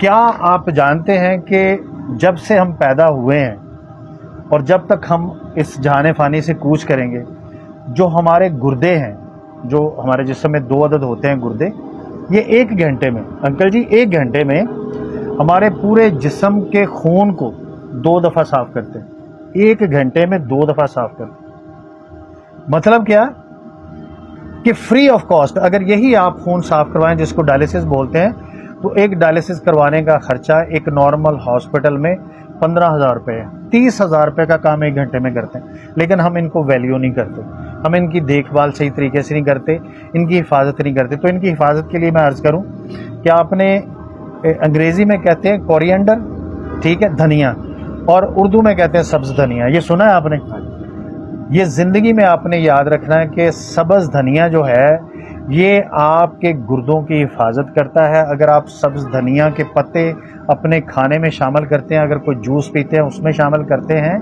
کیا آپ جانتے ہیں کہ جب سے ہم پیدا ہوئے ہیں اور جب تک ہم اس جہان فانی سے کوچ کریں گے، جو ہمارے گردے ہیں، جو ہمارے جسم میں 2 عدد ہوتے ہیں گردے، یہ 1 گھنٹے میں، انکل جی 1 گھنٹے میں ہمارے پورے جسم کے خون کو 2 دفعہ صاف کرتے ہیں۔ 1 گھنٹے میں 2 دفعہ صاف کرتے ہیں۔ مطلب کیا کہ فری آف کاسٹ اگر یہی آپ خون صاف کروائیں، جس کو ڈائلیسس بولتے ہیں، تو ایک ڈائلیسس کروانے کا خرچہ ایک نارمل ہاسپٹل میں 15,000 روپے ہے۔ 30,000 روپے کا کام 1 گھنٹے میں کرتے ہیں، لیکن ہم ان کو ویلیو نہیں کرتے، ہم ان کی دیکھ بھال صحیح طریقے سے نہیں کرتے، ان کی حفاظت نہیں کرتے۔ تو ان کی حفاظت کے لیے میں عرض کروں کہ آپ نے انگریزی میں کہتے ہیں کورینڈر، ٹھیک ہے، دھنیا، اور اردو میں کہتے ہیں سبز دھنیا۔ یہ سنا ہے آپ نے؟ یہ زندگی میں آپ نے یاد رکھنا ہے کہ سبز دھنیا جو ہے یہ آپ کے گردوں کی حفاظت کرتا ہے۔ اگر آپ سبز دھنیا کے پتے اپنے کھانے میں شامل کرتے ہیں، اگر کوئی جوس پیتے ہیں اس میں شامل کرتے ہیں،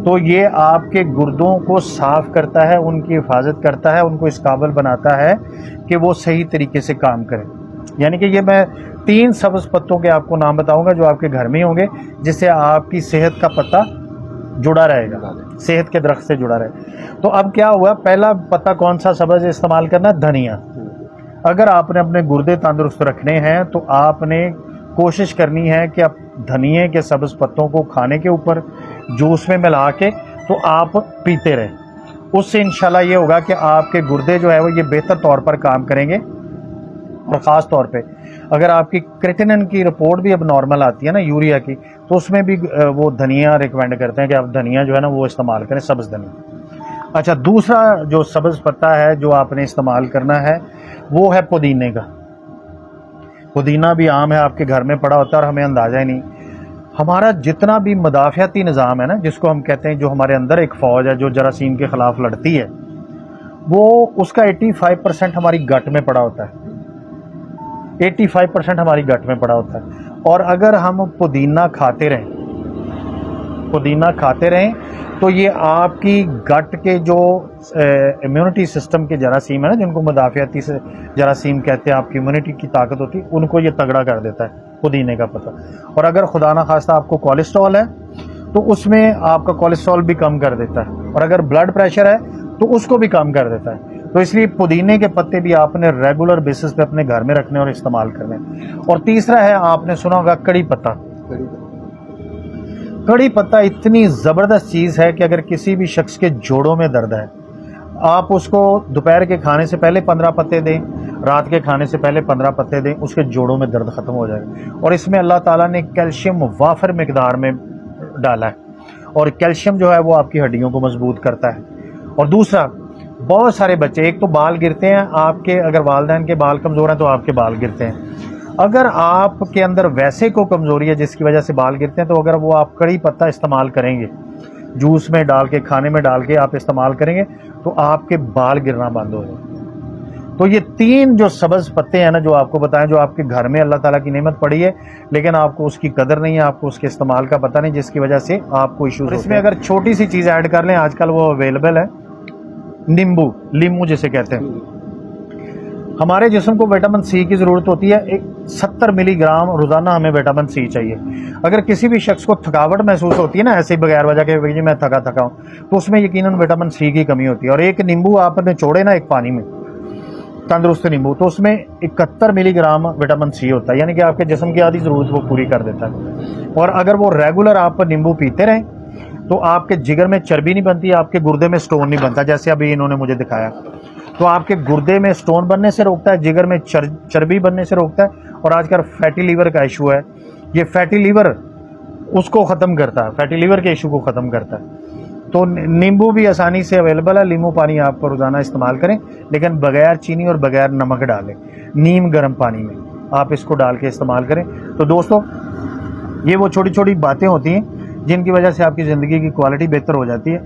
تو یہ آپ کے گردوں کو صاف کرتا ہے، ان کی حفاظت کرتا ہے، ان کو اس قابل بناتا ہے کہ وہ صحیح طریقے سے کام کریں۔ یعنی کہ یہ میں 3 سبز پتوں کے آپ کو نام بتاؤں گا جو آپ کے گھر میں ہی ہوں گے، جس سے آپ کی صحت کا پتہ جڑا رہے گا، صحت کے درخت سے جڑا رہے۔ تو اب کیا ہوا، پہلا پتہ کون سا سبز استعمال کرنا؟ دھنیا۔ اگر آپ نے اپنے گردے تندرست رکھنے ہیں تو آپ نے کوشش کرنی ہے کہ آپ دھنیے کے سبز پتوں کو کھانے کے اوپر جوس میں ملا کے تو آپ پیتے رہیں۔ اس سے انشاءاللہ یہ ہوگا کہ آپ کے گردے جو ہے وہ یہ بہتر طور پر کام کریں گے۔ اور خاص طور پہ اگر آپ کی کریٹینن کی رپورٹ بھی اب نارمل آتی ہے نا، یوریا کی، تو اس میں بھی وہ دھنیا ریکمینڈ کرتے ہیں کہ آپ دھنیا جو ہے نا وہ استعمال کریں، سبز دھنیا۔ اچھا، دوسرا جو سبز پتہ ہے جو آپ نے استعمال کرنا ہے وہ ہے پودینے کا۔ پودینہ بھی عام ہے، آپ کے گھر میں پڑا ہوتا ہے اور ہمیں اندازہ ہی نہیں۔ ہمارا جتنا بھی مدافعتی نظام ہے نا، جس کو ہم کہتے ہیں جو ہمارے اندر ایک فوج ہے جو جراثیم کے خلاف لڑتی ہے، وہ اس کا 85% ہماری گٹ میں پڑا ہوتا ہے۔ 85% ہماری گٹ میں پڑا ہوتا ہے۔ اور اگر ہم پودینہ کھاتے رہیں تو یہ آپ کی گٹ کے جو امیونٹی سسٹم کے جراثیم ہیں نا، جن کو مدافعتی سے جراثیم کہتے ہیں، آپ کی امیونٹی کی طاقت ہوتی ہے، ان کو یہ تگڑا کر دیتا ہے پودینے کا پتہ۔ اور اگر خدا نخواستہ آپ کو کولیسٹرول ہے تو اس میں آپ کا کولیسٹرول بھی کم کر دیتا ہے، اور اگر بلڈ پریشر ہے تو اس کو بھی کم کر دیتا ہے۔ تو اس لیے پودینے کے پتے بھی آپ نے ریگولر بیسس پہ اپنے گھر میں رکھنے اور استعمال کرنے۔ اور تیسرا ہے، آپ نے سنا ہوگا کڑی پتہ۔ کڑی پتہ اتنی زبردست چیز ہے کہ اگر کسی بھی شخص کے جوڑوں میں درد ہے، آپ اس کو دوپہر کے کھانے سے پہلے 15 پتے دیں، رات کے کھانے سے پہلے 15 پتے دیں، اس کے جوڑوں میں درد ختم ہو جائے گا۔ اور اس میں اللہ تعالیٰ نے کیلشیم وافر مقدار میں ڈالا ہے، اور کیلشیم جو ہے وہ آپ کی ہڈیوں کو مضبوط کرتا ہے۔ اور دوسرا، بہت سارے بچے، ایک تو بال گرتے ہیں آپ کے، اگر والدین کے بال کمزور ہیں تو آپ کے بال گرتے ہیں۔ اگر آپ کے اندر ویسے کو کمزوری ہے جس کی وجہ سے بال گرتے ہیں، تو اگر وہ آپ کڑی پتہ استعمال کریں گے، جوس میں ڈال کے، کھانے میں ڈال کے آپ استعمال کریں گے، تو آپ کے بال گرنا بند ہو جائیں گے۔ تو یہ 3 جو سبز پتے ہیں نا جو آپ کو بتائیں، جو آپ کے گھر میں اللہ تعالیٰ کی نعمت پڑی ہے لیکن آپ کو اس کی قدر نہیں ہے، آپ کو اس کے استعمال کا پتہ نہیں، جس کی وجہ سے آپ کو ایشوز ہوتے ہیں۔ اس میں اگر چھوٹی سی چیز ایڈ کر لیں، آج کل وہ اویلیبل ہے، لیمو جسے کہتے ہیں۔ ہمارے جسم کو وٹامن سی کی ضرورت ہوتی ہے، 70 ملی گرام روزانہ ہمیں وٹامن سی چاہیے۔ اگر کسی بھی شخص کو تھکاوٹ محسوس ہوتی ہے نا، ایسے ہی بغیر وجہ کے جی میں تھکا ہوں، تو اس میں یقیناً وٹامن سی کی کمی ہوتی ہے۔ اور ایک نیمبو آپ نے چھوڑے نا ایک پانی میں، تندرست نیمبو، تو اس میں 71 ملی گرام وٹامن سی ہوتا ہے، یعنی کہ آپ کے جسم کی آدھی ضرورت وہ پوری کر دیتا ہے۔ اور اگر وہ ریگولر آپ نیمبو پیتے رہیں تو آپ کے جگر میں چربی نہیں بنتی، آپ کے گردے میں سٹون نہیں بنتا، جیسے ابھی انہوں نے مجھے دکھایا۔ تو آپ کے گردے میں سٹون بننے سے روکتا ہے، جگر میں چربی بننے سے روکتا ہے۔ اور آج کل فیٹی لیور کا ایشو ہے، یہ فیٹی لیور اس کو ختم کرتا ہے، فیٹی لیور کے ایشو کو ختم کرتا ہے۔ تو نیمبو بھی آسانی سے اویلیبل ہے، لیمو پانی آپ کو روزانہ استعمال کریں، لیکن بغیر چینی اور بغیر نمک ڈالیں، نیم گرم پانی میں آپ اس کو ڈال کے استعمال کریں۔ تو دوستو، یہ وہ چھوٹی چھوٹی باتیں ہوتی ہیں جن کی وجہ سے آپ کی زندگی کی کوالٹی بہتر ہو جاتی ہے۔